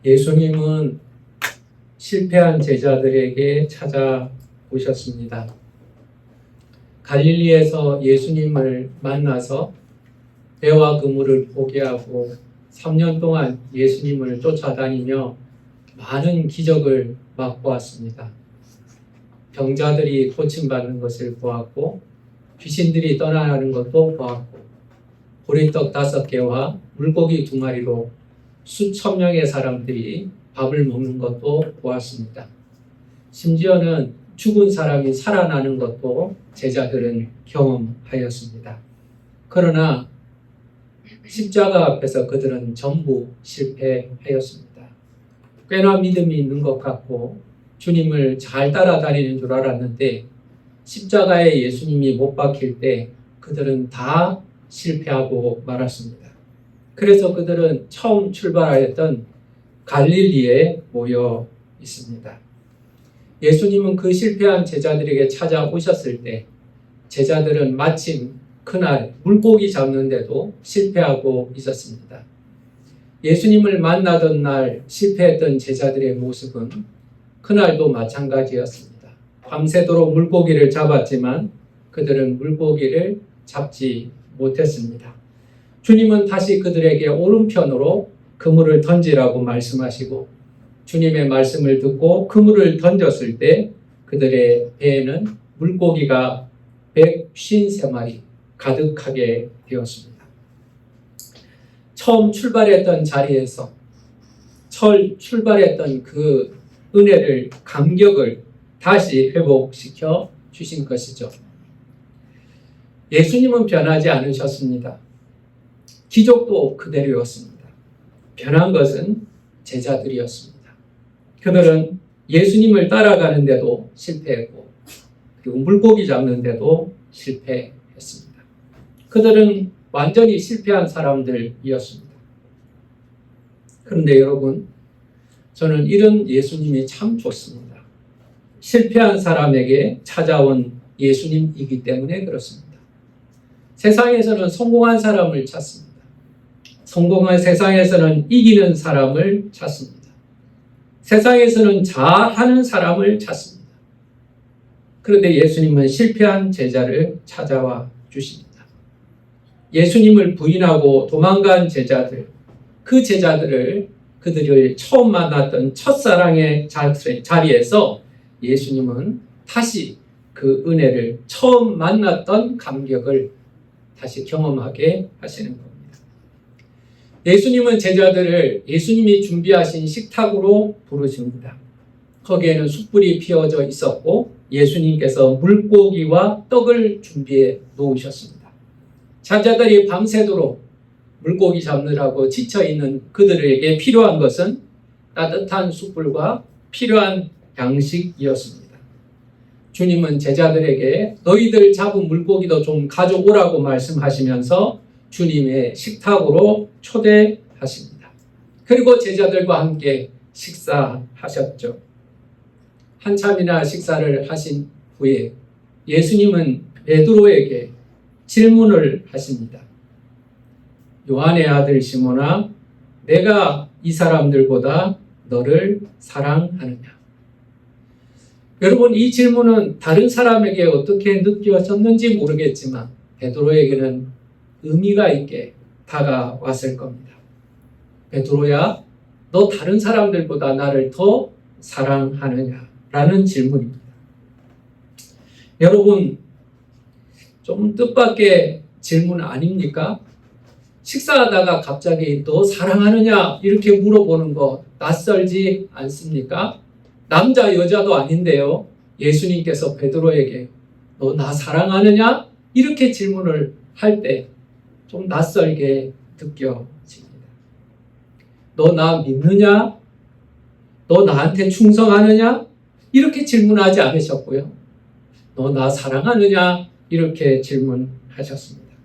예수님은 실패한 제자들에게 찾아오셨습니다. 갈릴리에서 예수님을 만나서 배와 그물을 포기하고 3년 동안 예수님을 쫓아다니며 많은 기적을 맛보았습니다. 병자들이 고침받는 것을 보았고 귀신들이 떠나가는 것도 보았고 보리떡 5개와 물고기 2마리로 수천 명의 사람들이 밥을 먹는 것도 보았습니다. 심지어는 죽은 사람이 살아나는 것도 제자들은 경험하였습니다. 그러나 십자가 앞에서 그들은 전부 실패하였습니다. 꽤나 믿음이 있는 것 같고 주님을 잘 따라다니는 줄 알았는데 십자가에 예수님이 못 박힐 때 그들은 다 실패하고 말았습니다. 그래서 그들은 처음 출발하였던 갈릴리에 모여 있습니다. 예수님은 그 실패한 제자들에게 찾아오셨을 때 제자들은 마침 그날 물고기 잡는데도 실패하고 있었습니다. 예수님을 만나던 날 실패했던 제자들의 모습은 그날도 마찬가지였습니다. 밤새도록 물고기를 잡았지만 그들은 물고기를 잡지 못했습니다. 주님은 다시 그들에게 오른편으로 그물을 던지라고 말씀하시고 주님의 말씀을 듣고 그물을 던졌을 때 그들의 배에는 물고기가 153마리 가득하게 되었습니다. 처음 출발했던 자리에서 출발했던 그 은혜를, 감격을 다시 회복시켜 주신 것이죠. 예수님은 변하지 않으셨습니다. 기적도 그대로였습니다. 변한 것은 제자들이었습니다. 그들은 예수님을 따라가는데도 실패했고 그리고 물고기 잡는데도 실패했습니다. 그들은 완전히 실패한 사람들이었습니다. 그런데 여러분, 저는 이런 예수님이 참 좋습니다. 실패한 사람에게 찾아온 예수님이기 때문에 그렇습니다. 세상에서는 성공한 사람을 찾습니다. 성공한 세상에서는 이기는 사람을 찾습니다. 세상에서는 잘하는 사람을 찾습니다. 그런데 예수님은 실패한 제자를 찾아와 주십니다. 예수님을 부인하고 도망간 제자들, 그 제자들을 그들을 처음 만났던 첫사랑의 자리에서 예수님은 다시 그 은혜를 처음 만났던 감격을 다시 경험하게 하시는 겁니다. 예수님은 제자들을 예수님이 준비하신 식탁으로 부르십니다. 거기에는 숯불이 피워져 있었고 예수님께서 물고기와 떡을 준비해 놓으셨습니다. 제자들이 밤새도록 물고기 잡느라고 지쳐있는 그들에게 필요한 것은 따뜻한 숯불과 필요한 양식이었습니다. 주님은 제자들에게 너희들 잡은 물고기도 좀 가져오라고 말씀하시면서 주님의 식탁으로 초대하십니다. 그리고 제자들과 함께 식사하셨죠. 한참이나 식사를 하신 후에 예수님은 베드로에게 질문을 하십니다. 요한의 아들 시몬아, 내가 이 사람들보다 너를 사랑하느냐? 여러분, 이 질문은 다른 사람에게 어떻게 느껴졌는지 모르겠지만 베드로에게는 의미가 있게 다가왔을 겁니다. 베드로야, 너 다른 사람들보다 나를 더 사랑하느냐? 라는 질문입니다. 여러분, 좀 뜻밖의 질문 아닙니까? 식사하다가 갑자기 너 사랑하느냐? 이렇게 물어보는 거 낯설지 않습니까? 남자 여자도 아닌데요. 예수님께서 베드로에게 너 나 사랑하느냐? 이렇게 질문을 할 때 좀 낯설게 느껴집니다. 너 나 믿느냐? 너 나한테 충성하느냐? 이렇게 질문하지 않으셨고요. 너 나 사랑하느냐? 이렇게 질문하셨습니다.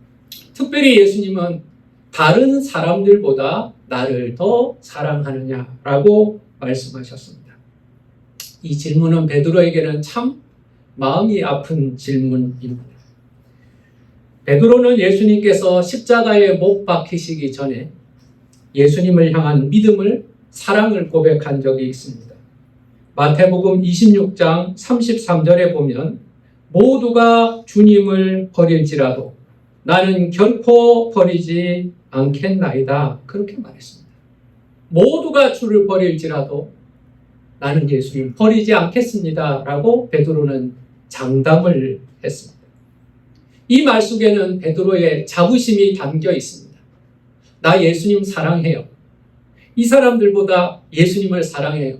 특별히 예수님은 다른 사람들보다 나를 더 사랑하느냐라고 말씀하셨습니다. 이 질문은 베드로에게는 참 마음이 아픈 질문입니다. 베드로는 예수님께서 십자가에 못 박히시기 전에 예수님을 향한 믿음을 사랑을 고백한 적이 있습니다. 마태복음 26장 33절에 보면 모두가 주님을 버릴지라도 나는 결코 버리지 않겠나이다. 그렇게 말했습니다. 모두가 주를 버릴지라도 나는 예수님 버리지 않겠습니다. 라고 베드로는 장담을 했습니다. 이 말 속에는 베드로의 자부심이 담겨 있습니다. 나 예수님 사랑해요. 이 사람들보다 예수님을 사랑해요.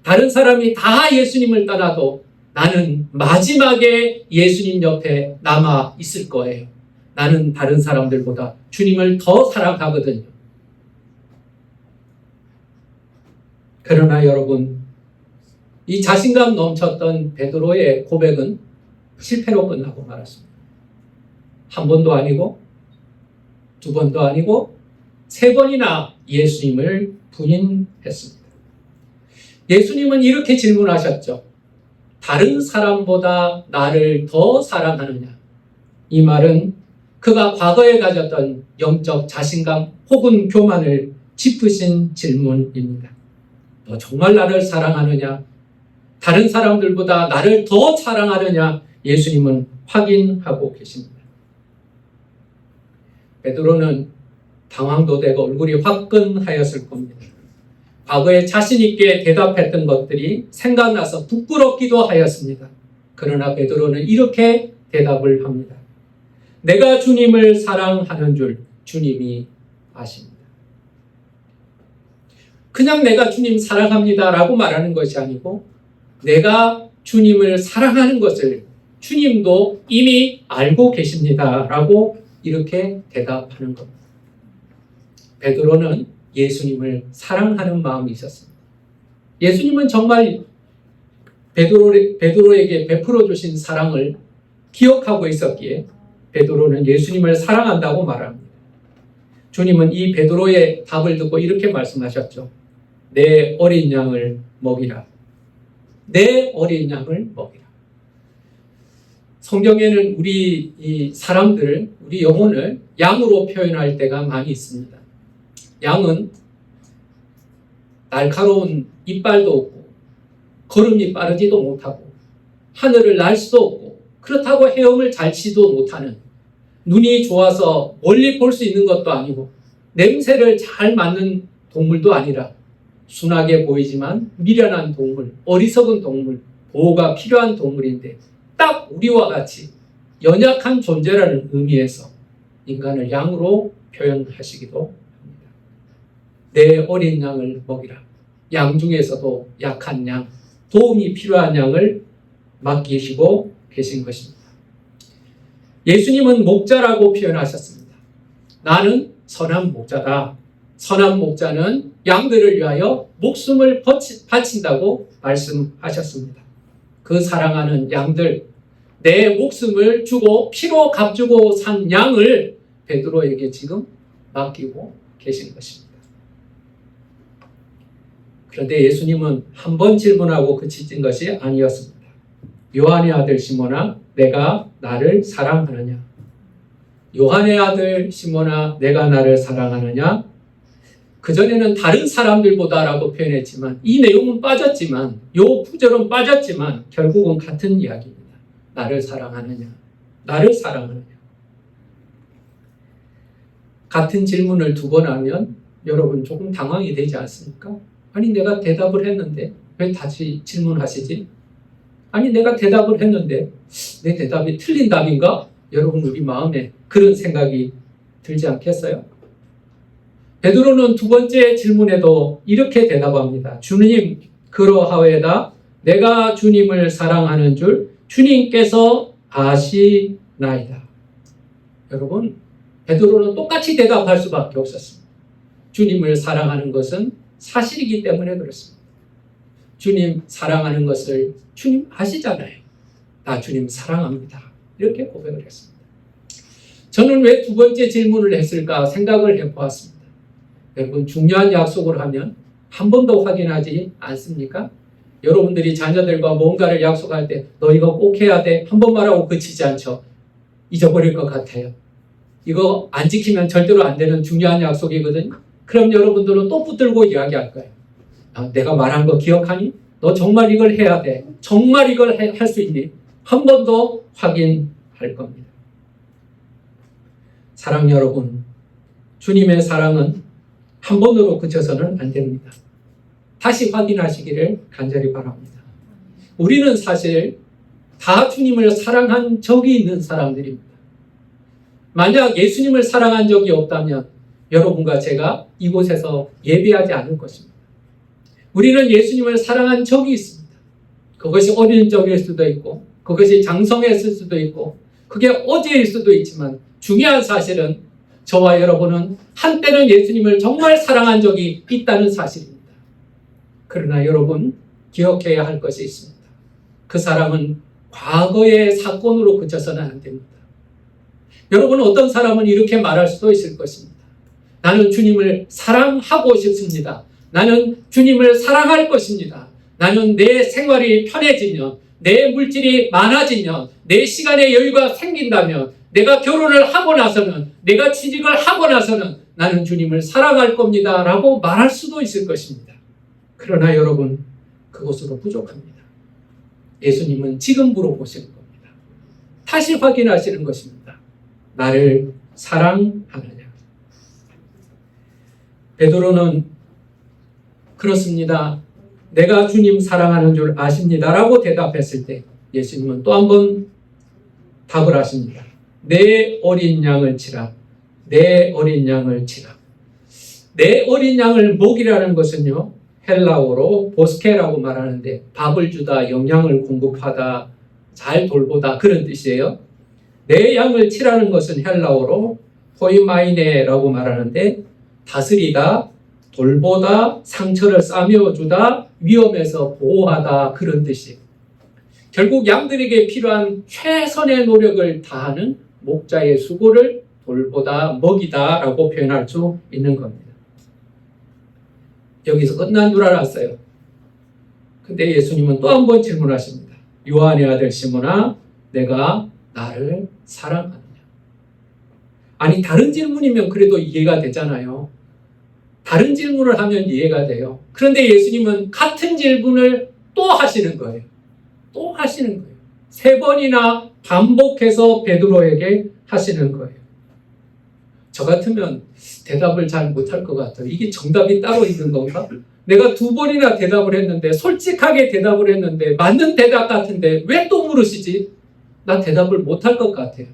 다른 사람이 다 예수님을 떠나도 나는 마지막에 예수님 옆에 남아 있을 거예요. 나는 다른 사람들보다 주님을 더 사랑하거든요. 그러나 여러분, 이 자신감 넘쳤던 베드로의 고백은 실패로 끝나고 말았습니다. 한 번도 아니고, 두 번도 아니고, 세 번이나 예수님을 부인했습니다. 예수님은 이렇게 질문하셨죠. 다른 사람보다 나를 더 사랑하느냐? 이 말은 그가 과거에 가졌던 영적 자신감 혹은 교만을 짚으신 질문입니다. 너 정말 나를 사랑하느냐? 다른 사람들보다 나를 더 사랑하느냐? 예수님은 확인하고 계십니다. 베드로는 당황도 되고 얼굴이 화끈하였을 겁니다. 과거에 자신 있게 대답했던 것들이 생각나서 부끄럽기도 하였습니다. 그러나 베드로는 이렇게 대답을 합니다. 내가 주님을 사랑하는 줄 주님이 아십니다. 그냥 내가 주님 사랑합니다 라고 말하는 것이 아니고 내가 주님을 사랑하는 것을 주님도 이미 알고 계십니다 라고 이렇게 대답하는 겁니다. 베드로는 예수님을 사랑하는 마음이 있었습니다. 예수님은 정말 베드로에게 베풀어 주신 사랑을 기억하고 있었기에 베드로는 예수님을 사랑한다고 말합니다. 주님은 이 베드로의 답을 듣고 이렇게 말씀하셨죠. 내 어린 양을 먹이라. 내 어린 양을 먹이라. 성경에는 우리 이 사람들, 우리 영혼을 양으로 표현할 때가 많이 있습니다. 양은 날카로운 이빨도 없고 걸음이 빠르지도 못하고 하늘을 날 수도 없고 그렇다고 헤엄을 잘 치도 못하는 눈이 좋아서 멀리 볼 수 있는 것도 아니고 냄새를 잘 맡는 동물도 아니라 순하게 보이지만 미련한 동물, 어리석은 동물, 보호가 필요한 동물인데 딱 우리와 같이 연약한 존재라는 의미에서 인간을 양으로 표현하시기도 합니다. 내 어린 양을 먹이라. 양 중에서도 약한 양, 도움이 필요한 양을 맡기시고 계신 것입니다. 예수님은 목자라고 표현하셨습니다. 나는 선한 목자다. 선한 목자는 양들을 위하여 목숨을 바친다고 말씀하셨습니다. 그 사랑하는 양들, 내 목숨을 주고 피로 값주고 산 양을 베드로에게 지금 맡기고 계신 것입니다. 그런데 예수님은 한 번 질문하고 그치신 것이 아니었습니다. 요한의 아들 시몬아, 내가 나를 사랑하느냐? 요한의 아들 시몬아, 내가 나를 사랑하느냐? 그전에는 다른 사람들보다라고 표현했지만 이 내용은 빠졌지만 요 구절은 빠졌지만 결국은 같은 이야기입니다. 나를 사랑하느냐? 나를 사랑하느냐? 같은 질문을 두 번 하면 여러분 조금 당황이 되지 않습니까? 아니 내가 대답을 했는데 왜 다시 질문하시지? 아니 내가 대답을 했는데 내 대답이 틀린 답인가? 여러분 우리 마음에 그런 생각이 들지 않겠어요? 베드로는 두 번째 질문에도 이렇게 대답합니다. 주님 그러하오이다. 내가 주님을 사랑하는 줄 주님께서 아시나이다. 여러분 베드로는 똑같이 대답할 수밖에 없었습니다. 주님을 사랑하는 것은 사실이기 때문에 그렇습니다. 주님 사랑하는 것을 주님 아시잖아요. 나 주님 사랑합니다. 이렇게 고백을 했습니다. 저는 왜 두 번째 질문을 했을까 생각을 해보았습니다. 여러분 중요한 약속을 하면 한 번도 확인하지 않습니까? 여러분들이 자녀들과 뭔가를 약속할 때 너 이거 꼭 해야 돼. 한 번만 하고 그치지 않죠. 잊어버릴 것 같아요. 이거 안 지키면 절대로 안 되는 중요한 약속이거든요. 그럼 여러분들은 또 붙들고 이야기할 거예요. 내가 말한 거 기억하니? 너 정말 이걸 해야 돼. 정말 이걸 할 수 있니? 한 번 더 확인할 겁니다. 사랑 여러분, 주님의 사랑은 한 번으로 그쳐서는 안 됩니다. 다시 확인하시기를 간절히 바랍니다. 우리는 사실 다 주님을 사랑한 적이 있는 사람들입니다. 만약 예수님을 사랑한 적이 없다면 여러분과 제가 이곳에서 예배하지 않을 것입니다. 우리는 예수님을 사랑한 적이 있습니다. 그것이 어린 적일 수도 있고, 그것이 장성했을 수도 있고, 그게 어제일 수도 있지만 중요한 사실은 저와 여러분은 한때는 예수님을 정말 사랑한 적이 있다는 사실입니다. 그러나 여러분 기억해야 할 것이 있습니다. 그 사랑은 과거의 사건으로 그쳐서는 안 됩니다. 여러분 어떤 사람은 이렇게 말할 수도 있을 것입니다. 나는 주님을 사랑하고 싶습니다. 나는 주님을 사랑할 것입니다. 나는 내 생활이 편해지면, 내 물질이 많아지면, 내 시간에 여유가 생긴다면, 내가 결혼을 하고 나서는, 내가 취직을 하고 나서는 나는 주님을 사랑할 겁니다 라고 말할 수도 있을 것입니다. 그러나 여러분 그것으로 부족합니다. 예수님은 지금 물어보시는 겁니다. 다시 확인하시는 것입니다. 나를 사랑하느냐? 베드로는 그렇습니다. 내가 주님 사랑하는 줄 아십니다 라고 대답했을 때 예수님은 또 한 번 답을 하십니다. 내 어린 양을 치라. 내 어린 양을 치라. 내 어린 양을 먹이라는 것은요, 헬라어로 보스케라고 말하는데 밥을 주다, 영양을 공급하다, 잘 돌보다 그런 뜻이에요. 내 양을 치라는 것은 헬라어로 포이마이네라고 말하는데 다스리다, 돌보다, 상처를 싸매어주다, 위험에서 보호하다 그런 뜻이에요. 결국 양들에게 필요한 최선의 노력을 다하는 목자의 수고를 돌보다, 먹이다 라고 표현할 수 있는 겁니다. 여기서 끝난 줄 알았어요. 근데 예수님은 또 한 번 질문하십니다. 요한의 아들 시몬아, 내가 나를 사랑하느냐? 아니 다른 질문이면 그래도 이해가 되잖아요. 다른 질문을 하면 이해가 돼요. 그런데 예수님은 같은 질문을 또 하시는 거예요. 또 하시는 거예요. 3번이나 반복해서 베드로에게 하시는 거예요. 저 같으면 대답을 잘 못할 것 같아요. 이게 정답이 따로 있는 건가? 내가 2번이나 대답을 했는데, 솔직하게 대답을 했는데, 맞는 대답 같은데 왜 또 물으시지? 나 대답을 못할 것 같아요.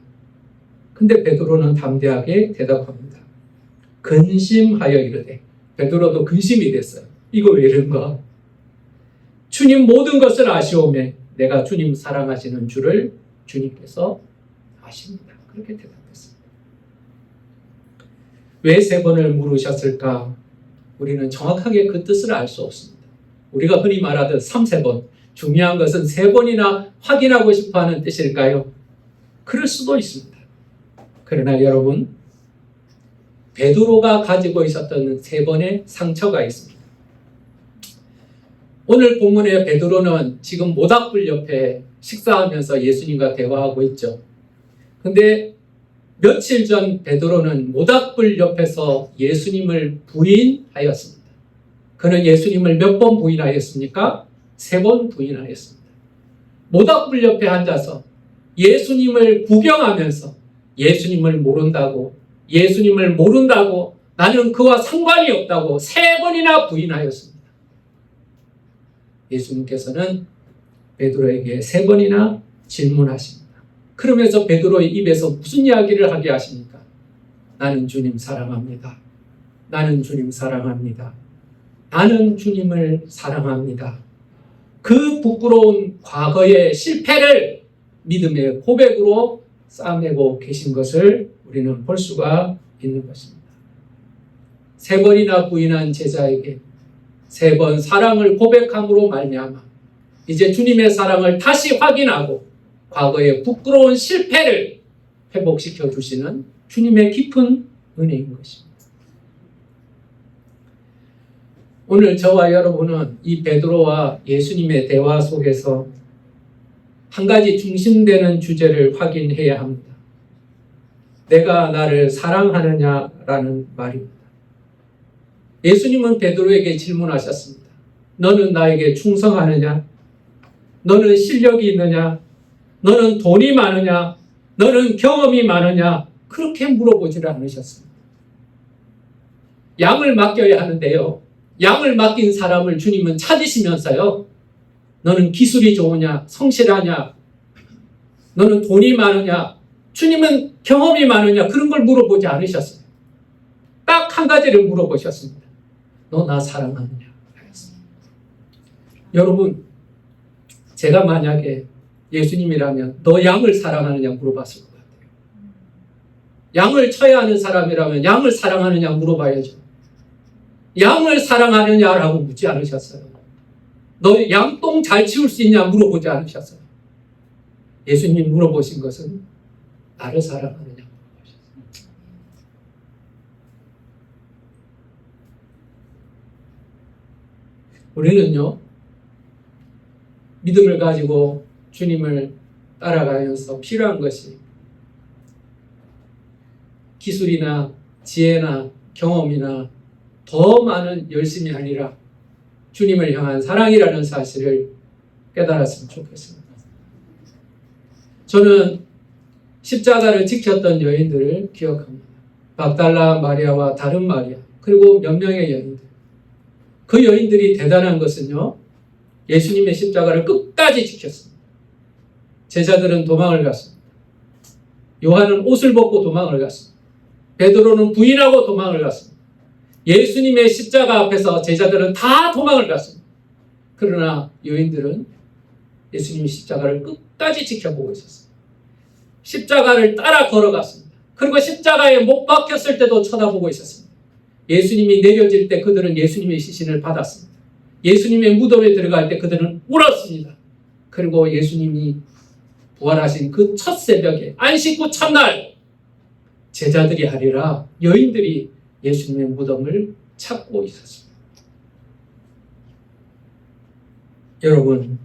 근데 베드로는 담대하게 대답합니다. 근심하여 이르되. 베드로도 근심이 됐어요. 이거 왜 이런가? 주님 모든 것을 아시오매 내가 주님 사랑하시는 줄을 주님께서 아십니다. 그렇게 대답했습니다. 왜 3번을 물으셨을까? 우리는 정확하게 그 뜻을 알 수 없습니다. 우리가 흔히 말하듯 3세번, 중요한 것은 3번이나 확인하고 싶어하는 뜻일까요? 그럴 수도 있습니다. 그러나 여러분, 베드로가 가지고 있었던 3번의 상처가 있습니다. 오늘 본문의 베드로는 지금 모닥불 옆에 식사하면서 예수님과 대화하고 있죠. 근데 며칠 전 베드로는 모닥불 옆에서 예수님을 부인하였습니다. 그는 예수님을 몇 번 부인하였습니까? 3번 부인하였습니다. 모닥불 옆에 앉아서 예수님을 구경하면서 예수님을 모른다고, 나는 그와 상관이 없다고 3번이나 부인하였습니다. 예수님께서는 베드로에게 3번이나 질문하십니다. 그러면서 베드로의 입에서 무슨 이야기를 하게 하십니까? 나는 주님 사랑합니다. 나는 주님 사랑합니다. 나는 주님을 사랑합니다. 그 부끄러운 과거의 실패를 믿음의 고백으로 싸매고 계신 것을 우리는 볼 수가 있는 것입니다. 3번이나 부인한 제자에게 3번 사랑을 고백함으로 말미암아 이제 주님의 사랑을 다시 확인하고 과거의 부끄러운 실패를 회복시켜 주시는 주님의 깊은 은혜인 것입니다. 오늘 저와 여러분은 이 베드로와 예수님의 대화 속에서 한 가지 중심되는 주제를 확인해야 합니다. 내가 나를 사랑하느냐라는 말입니다. 예수님은 베드로에게 질문하셨습니다. 너는 나에게 충성하느냐? 너는 실력이 있느냐? 너는 돈이 많으냐? 너는 경험이 많으냐? 그렇게 물어보지를 않으셨습니다. 양을 맡겨야 하는데요. 양을 맡긴 사람을 주님은 찾으시면서요. 너는 기술이 좋으냐? 성실하냐? 너는 돈이 많으냐? 주님은 경험이 많으냐? 그런 걸 물어보지 않으셨어요. 딱 한 가지를 물어보셨습니다. 너 나 사랑하느냐? 여러분, 제가 만약에 예수님이라면 너 양을 사랑하느냐 물어봤을 것 같아요. 양을 쳐야 하는 사람이라면 양을 사랑하느냐 물어봐야죠. 양을 사랑하느냐라고 묻지 않으셨어요. 너 양똥 잘 치울 수 있냐 물어보지 않으셨어요. 예수님 물어보신 것은 나를 사랑하느냐 물어보셨어요. 우리는요, 믿음을 가지고 주님을 따라가면서 필요한 것이 기술이나 지혜나 경험이나 더 많은 열심이 아니라 주님을 향한 사랑이라는 사실을 깨달았으면 좋겠습니다. 저는 십자가를 지켰던 여인들을 기억합니다. 막달라 마리아와 다른 마리아, 그리고 몇 명의 여인들. 그 여인들이 대단한 것은요, 예수님의 십자가를 끝까지 지켰습니다. 제자들은 도망을 갔습니다. 요한은 옷을 벗고 도망을 갔습니다. 베드로는 부인하고 도망을 갔습니다. 예수님의 십자가 앞에서 제자들은 다 도망을 갔습니다. 그러나 여인들은 예수님의 십자가를 끝까지 지켜보고 있었습니다. 십자가를 따라 걸어갔습니다. 그리고 십자가에 못 박혔을 때도 쳐다보고 있었습니다. 예수님이 내려질 때 그들은 예수님의 시신을 받았습니다. 예수님의 무덤에 들어갈 때 그들은 울었습니다. 그리고 예수님이 부활하신 그 첫 새벽에 안식 후 첫날 제자들이 아니라 여인들이 예수님의 무덤을 찾고 있었습니다. 여러분,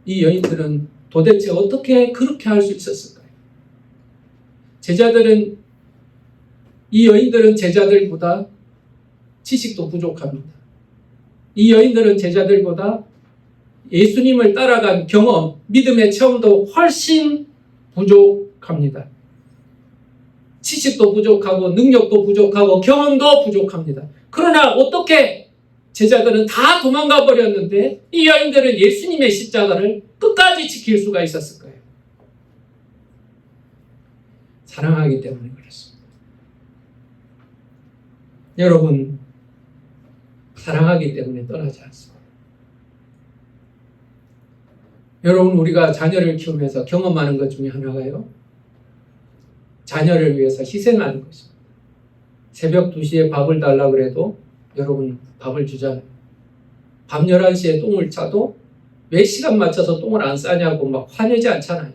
이 여인들은 도대체 어떻게 그렇게 할 수 있었을까요? 이 여인들은 제자들보다 지식도 부족합니다. 이 여인들은 제자들보다 예수님을 따라간 경험, 믿음의 체험도 훨씬 부족합니다. 지식도 부족하고 능력도 부족하고 경험도 부족합니다. 그러나 어떻게 제자들은 다 도망가 버렸는데 이 여인들은 예수님의 십자가를 끝까지 지킬 수가 있었을까요? 사랑하기 때문에 그렇습니다. 여러분, 사랑하기 때문에 떠나지 않습니다. 여러분, 우리가 자녀를 키우면서 경험하는 것 중에 하나가요, 자녀를 위해서 희생하는 것입니다. 새벽 2시에 밥을 달라고 해도 여러분 밥을 주잖아요. 밤 11시에 똥을 차도 몇 시간 맞춰서 똥을 안 싸냐고 막 화내지 않잖아요.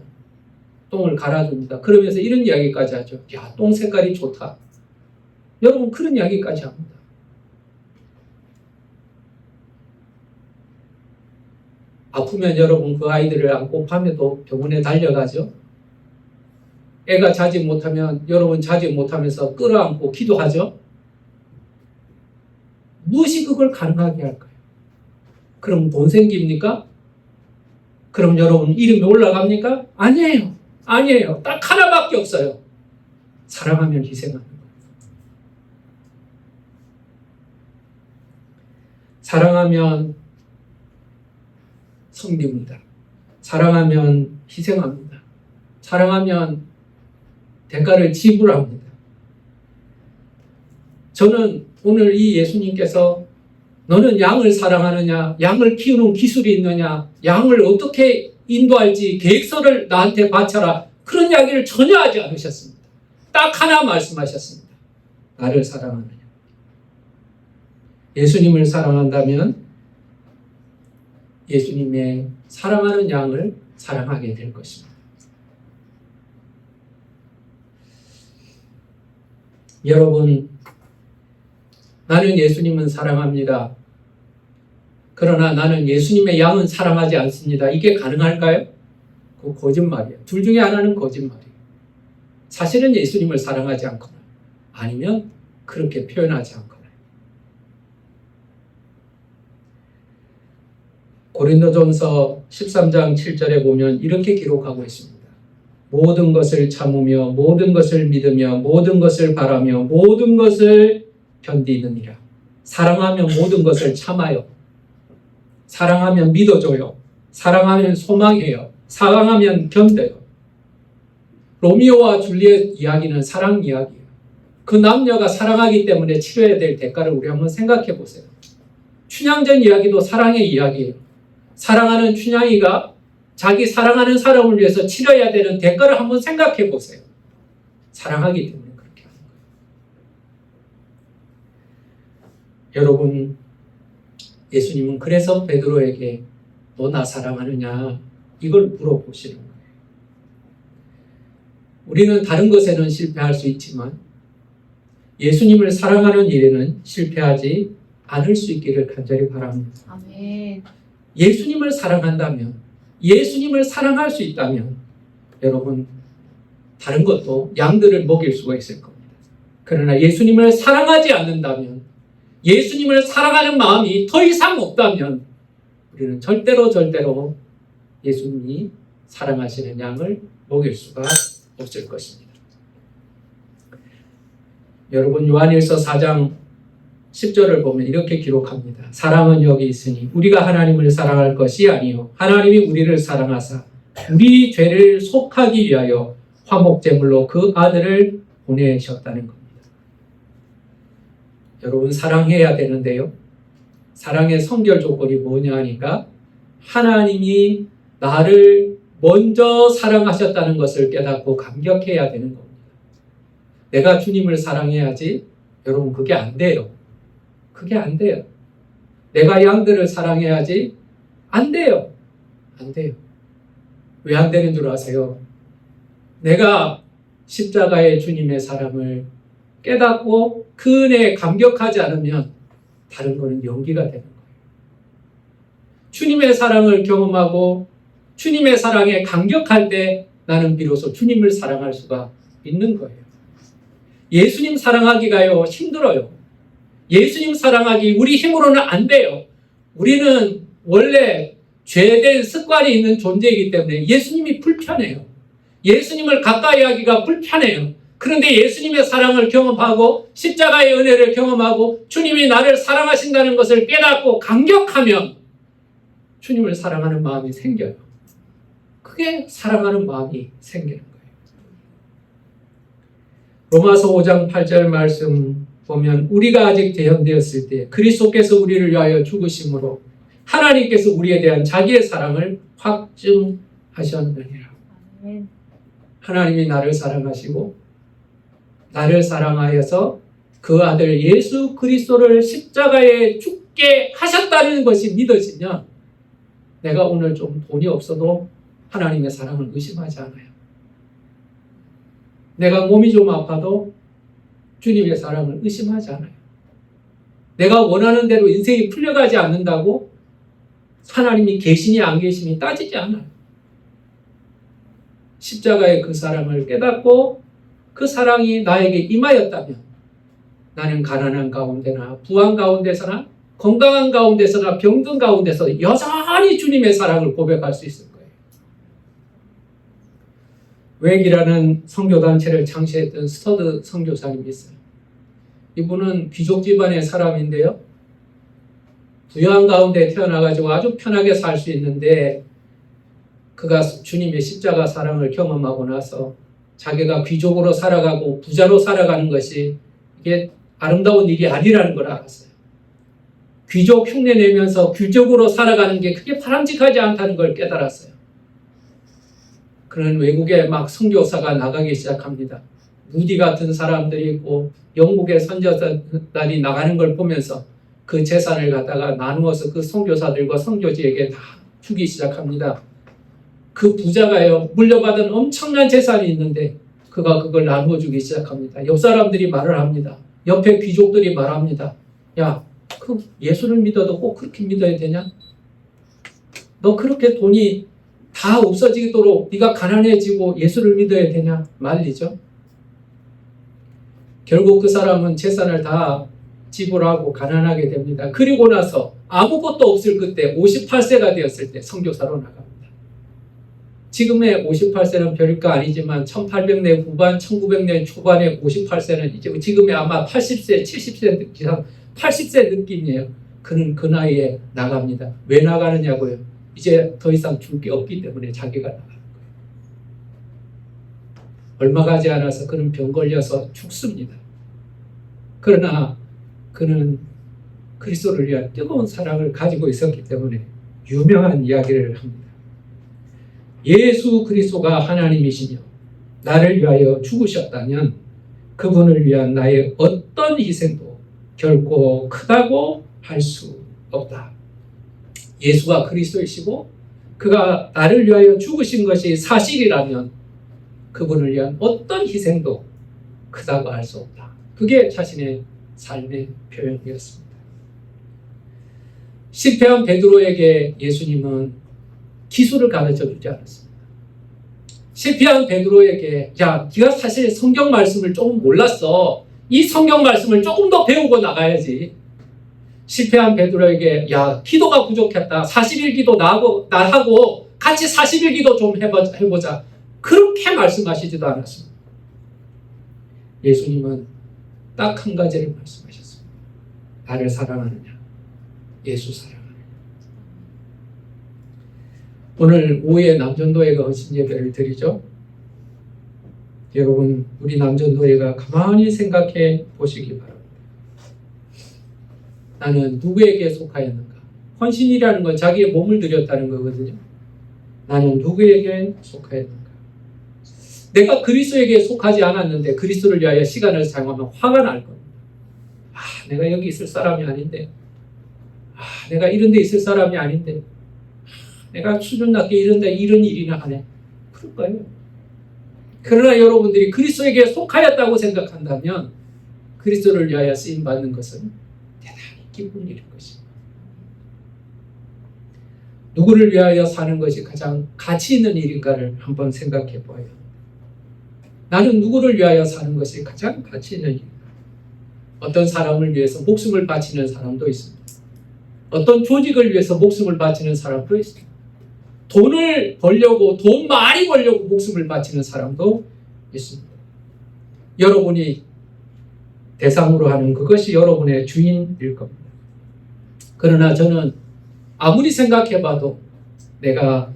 똥을 갈아줍니다. 그러면서 이런 이야기까지 하죠. 야, 똥 색깔이 좋다. 여러분, 그런 이야기까지 합니다. 아프면 여러분 그 아이들을 안고 밤에도 병원에 달려가죠. 애가 자지 못하면 여러분 자지 못하면서 끌어안고 기도하죠. 무엇이 그걸 가능하게 할까요? 그럼 돈 생깁니까? 그럼 여러분 이름이 올라갑니까? 아니에요. 아니에요. 딱 하나밖에 없어요. 사랑하면 희생하는 거예요. 사랑하면 섬깁니다. 사랑하면 희생합니다. 사랑하면 대가를 지불합니다. 저는 오늘 이 예수님께서 너는 양을 사랑하느냐, 양을 키우는 기술이 있느냐, 양을 어떻게 인도할지 계획서를 나한테 바쳐라, 그런 이야기를 전혀 하지 않으셨습니다. 딱 하나 말씀하셨습니다. 나를 사랑하느냐. 예수님을 사랑한다면 예수님의 사랑하는 양을 사랑하게 될 것입니다. 여러분, 나는 예수님은 사랑합니다. 그러나 나는 예수님의 양은 사랑하지 않습니다. 이게 가능할까요? 그거 거짓말이에요. 둘 중에 하나는 거짓말이에요. 사실은 예수님을 사랑하지 않거나 아니면 그렇게 표현하지 않거나. 고린도전서 13장 7절에 보면 이렇게 기록하고 있습니다. 모든 것을 참으며 모든 것을 믿으며 모든 것을 바라며 모든 것을 견디느니라. 사랑하면 모든 것을 참아요. 사랑하면 믿어줘요. 사랑하면 소망해요. 사랑하면 견뎌요. 로미오와 줄리엣 이야기는 사랑 이야기예요. 그 남녀가 사랑하기 때문에 치러야 될 대가를 우리 한번 생각해 보세요. 춘향전 이야기도 사랑의 이야기예요. 사랑하는 춘향이가 자기 사랑하는 사람을 위해서 치러야 되는 대가를 한번 생각해 보세요. 사랑하기 때문에 그렇게 하는 거예요. 여러분, 예수님은 그래서 베드로에게 너 나 사랑하느냐 이걸 물어보시는 거예요. 우리는 다른 것에는 실패할 수 있지만 예수님을 사랑하는 일에는 실패하지 않을 수 있기를 간절히 바랍니다. 아멘. 예수님을 사랑한다면, 예수님을 사랑할 수 있다면 여러분 다른 것도 양들을 먹일 수가 있을 겁니다. 그러나 예수님을 사랑하지 않는다면, 예수님을 사랑하는 마음이 더 이상 없다면 우리는 절대로 예수님이 사랑하시는 양을 먹일 수가 없을 것입니다. 여러분 요한일서 4장 10절을 보면 이렇게 기록합니다. 사랑은 여기 있으니 우리가 하나님을 사랑할 것이 아니요 하나님이 우리를 사랑하사 우리 죄를 속하기 위하여 화목제물로 그 아들을 보내셨다는 겁니다. 여러분 사랑해야 되는데요. 사랑의 선결 조건이 뭐냐 하니까 하나님이 나를 먼저 사랑하셨다는 것을 깨닫고 감격해야 되는 겁니다. 내가 주님을 사랑해야지 여러분 그게 안 돼요. 그게 안 돼요. 내가 양들을 사랑해야지 안 돼요. 안 돼요. 왜 안 되는 줄 아세요? 내가 십자가의 주님의 사랑을 깨닫고 그 은혜에 감격하지 않으면 다른 거는 연기가 되는 거예요. 주님의 사랑을 경험하고 주님의 사랑에 감격할 때 나는 비로소 주님을 사랑할 수가 있는 거예요. 예수님 사랑하기가요 힘들어요. 예수님 사랑하기 우리 힘으로는 안 돼요. 우리는 원래 죄된 습관이 있는 존재이기 때문에 예수님이 불편해요. 예수님을 가까이 하기가 불편해요. 그런데 예수님의 사랑을 경험하고 십자가의 은혜를 경험하고 주님이 나를 사랑하신다는 것을 깨닫고 감격하면 주님을 사랑하는 마음이 생겨요. 그게 사랑하는 마음이 생기는 거예요. 로마서 5장 8절 말씀 보면 우리가 아직 대형되었을 때 그리스도께서 우리를 위하여 죽으심으로 하나님께서 우리에 대한 자기의 사랑을 확증하셨느니라. 하나님이 나를 사랑하시고 나를 사랑하여서 그 아들 예수 그리스도를 십자가에 죽게 하셨다는 것이 믿어지면 내가 오늘 좀 돈이 없어도 하나님의 사랑을 의심하지 않아요. 내가 몸이 좀 아파도 주님의 사랑을 의심하지 않아요. 내가 원하는 대로 인생이 풀려가지 않는다고 하나님이 계시니 안 계시니 따지지 않아요. 십자가의 그 사랑을 깨닫고 그 사랑이 나에게 임하였다면 나는 가난한 가운데나 부한 가운데서나 건강한 가운데서나 병든 가운데서 여전히 주님의 사랑을 고백할 수 있을 거예요. 웽이라는 선교단체를 창시했던 스터드 선교사님이 있어요. 이분은 귀족 집안의 사람인데요. 부유한 가운데 태어나가지고 아주 편하게 살 수 있는데 그가 주님의 십자가 사랑을 경험하고 나서 자기가 귀족으로 살아가고 부자로 살아가는 것이 이게 아름다운 일이 아니라는 걸 알았어요. 귀족 흉내 내면서 귀족으로 살아가는 게 그게 바람직하지 않다는 걸 깨달았어요. 그런 외국에 막 선교사가 나가기 시작합니다. 무디 같은 사람들이 있고 영국의 선교사들이 나가는 걸 보면서 그 재산을 갖다가 나누어서 그 선교사들과 선교지에게 다 주기 시작합니다. 그 부자가요 물려받은 엄청난 재산이 있는데 그가 그걸 나누어 주기 시작합니다. 옆 사람들이 말을 합니다. 옆에 귀족들이 말합니다. 야, 그 예수를 믿어도 꼭 그렇게 믿어야 되냐? 너 그렇게 돈이 다 없어지도록 네가 가난해지고 예수를 믿어야 되냐? 말리죠. 결국 그 사람은 재산을 다 지불하고 가난하게 됩니다. 그리고 나서 아무것도 없을 그때 58세가 되었을 때 선교사로 나갑니다. 지금의 58세는 별거 아니지만 1800년 후반, 1900년 초반의 58세는 이제 지금의 아마 80세, 70세 이상 80세 느낌이에요. 그는 그 나이에 나갑니다. 왜 나가느냐고요? 이제 더 이상 줄 게 없기 때문에 자기가 나가는 거예요. 얼마 가지 않아서 그는 병 걸려서 죽습니다. 그러나 그는 그리스도를 위한 뜨거운 사랑을 가지고 있었기 때문에 유명한 이야기를 합니다. 예수 그리스도가 하나님이시며 나를 위하여 죽으셨다면 그분을 위한 나의 어떤 희생도 결코 크다고 할 수 없다. 예수가 그리스도이시고 그가 나를 위하여 죽으신 것이 사실이라면 그분을 위한 어떤 희생도 크다고 할 수 없다. 그게 자신의 삶의 표현이었습니다. 실패한 베드로에게 예수님은 기술을 가르쳐 주지 않았습니다. 실패한 베드로에게 야, 네가 사실 성경 말씀을 조금 몰랐어. 이 성경 말씀을 조금 더 배우고 나가야지. 실패한 베드로에게 야, 기도가 부족했다. 40일 기도 나하고 같이 40일 기도 좀 해보자. 그렇게 말씀하시지도 않았습니다. 예수님은 딱 한 가지를 말씀하셨습니다. 나를 사랑하느냐? 예수 사랑하느냐? 오늘 오후에 남전도회가 헌신 예배를 드리죠. 여러분, 우리 남전도회가 가만히 생각해 보시기 바랍니다. 나는 누구에게 속하였는가? 헌신이라는 건 자기의 몸을 드렸다는 거거든요. 나는 누구에게 속하였는가? 내가 그리스도에게 속하지 않았는데 그리스도를 위하여 시간을 사용하면 화가 날 겁니다. 내가 여기 있을 사람이 아닌데, 내가 이런 데 있을 사람이 아닌데, 내가 수준 낮게 이런 일이나 하네. 그럴 거예요. 그러나 여러분들이 그리스도에게 속하였다고 생각한다면 그리스도를 위하여 쓰임받는 것은 대단히 기쁜 일인 것입니다. 누구를 위하여 사는 것이 가장 가치 있는 일인가를 한번 생각해 보아야 합니다. 나는 누구를 위하여 사는 것이 가장 가치 있는 일인가? 어떤 사람을 위해서 목숨을 바치는 사람도 있습니다. 어떤 조직을 위해서 목숨을 바치는 사람도 있습니다. 돈을 벌려고, 돈 많이 벌려고 목숨을 바치는 사람도 있습니다. 여러분이 대상으로 하는 그것이 여러분의 주인일 겁니다. 그러나 저는 아무리 생각해봐도 내가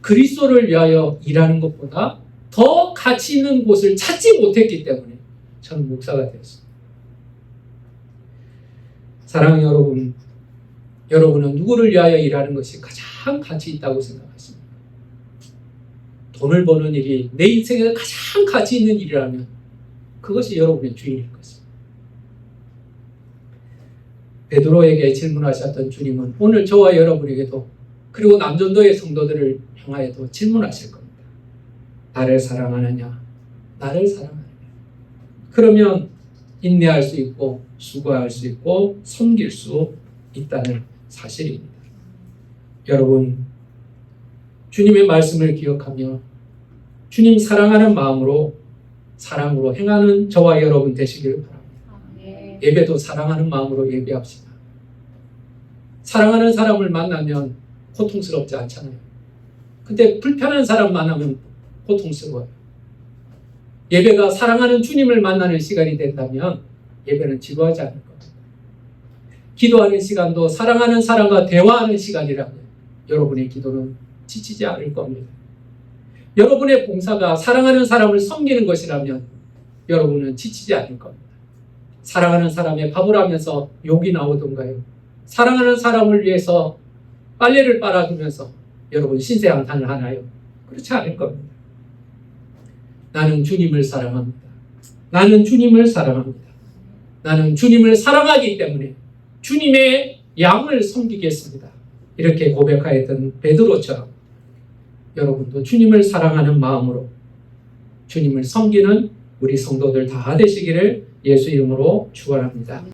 그리스도를 위하여 일하는 것보다 더 가치 있는 곳을 찾지 못했기 때문에 저는 목사가 되었습니다. 사랑하는 여러분, 여러분은 누구를 위하여 일하는 것이 가장 가치 있다고 생각하십니까? 돈을 버는 일이 내 인생에서 가장 가치 있는 일이라면 그것이 여러분의 주인일 것입니다. 베드로에게 질문하셨던 주님은 오늘 저와 여러분에게도 그리고 남전도의 성도들을 향하여도 질문하실 겁니다. 나를 사랑하느냐? 나를 사랑하느냐? 그러면 인내할 수 있고 수고할 수 있고 섬길 수 있다는 사실입니다. 여러분, 주님의 말씀을 기억하며 주님 사랑하는 마음으로 사랑으로 행하는 저와 여러분 되시기를 바랍니다. 예배도 사랑하는 마음으로 예배합시다. 사랑하는 사람을 만나면 고통스럽지 않잖아요. 근데 불편한 사람 만나면 고통스러워요. 예배가 사랑하는 주님을 만나는 시간이 된다면 예배는 지루하지 않을 겁니다. 기도하는 시간도 사랑하는 사람과 대화하는 시간이라면 여러분의 기도는 지치지 않을 겁니다. 여러분의 봉사가 사랑하는 사람을 섬기는 것이라면 여러분은 지치지 않을 겁니다. 사랑하는 사람의 밥을 하면서 욕이 나오던가요? 사랑하는 사람을 위해서 빨래를 빨아주면서 여러분 신세한탄을 하나요? 그렇지 않을 겁니다. 나는 주님을 사랑합니다. 나는 주님을 사랑합니다. 나는 주님을 사랑하기 때문에 주님의 양을 섬기겠습니다. 이렇게 고백하였던 베드로처럼 여러분도 주님을 사랑하는 마음으로 주님을 섬기는 우리 성도들 다 되시기를 예수 이름으로 축원합니다.